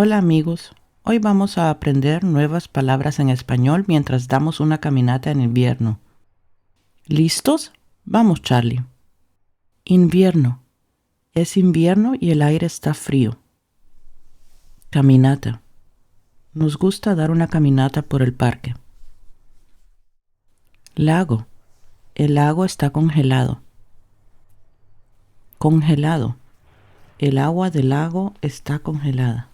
Hola amigos, hoy vamos a aprender nuevas palabras en español mientras damos una caminata en invierno. ¿Listos? Vamos, Charlie. Invierno. Es invierno y el aire está frío. Caminata. Nos gusta dar una caminata por el parque. Lago. El lago está congelado. Congelado. El agua del lago está congelada.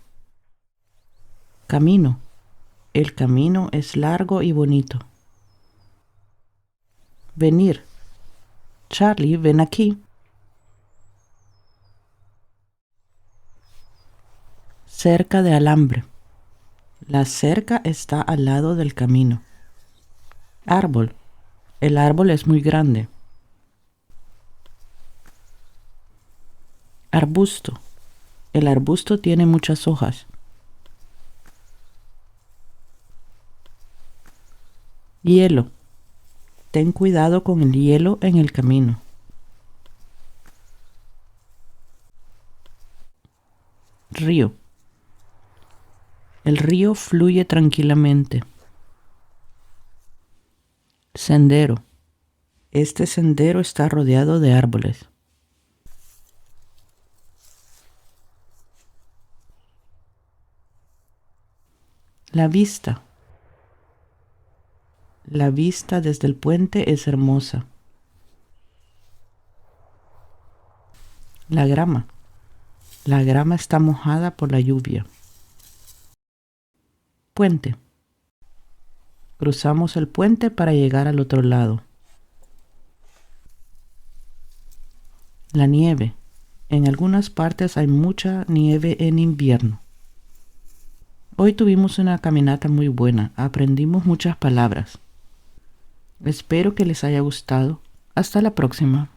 Camino. El camino es largo y bonito. Venir. Charlie, ven aquí. Cerca de alambre. La cerca está al lado del camino. Árbol. El árbol es muy grande. Arbusto. El arbusto tiene muchas hojas. Hielo. Ten cuidado con el hielo en el camino. Río. El río fluye tranquilamente. Sendero. Este sendero está rodeado de árboles. La vista. La vista desde el puente es hermosa. La grama. La grama está mojada por la lluvia. Puente. Cruzamos el puente para llegar al otro lado. La nieve. En algunas partes hay mucha nieve en invierno. Hoy tuvimos una caminata muy buena. Aprendimos muchas palabras. Espero que les haya gustado. Hasta la próxima.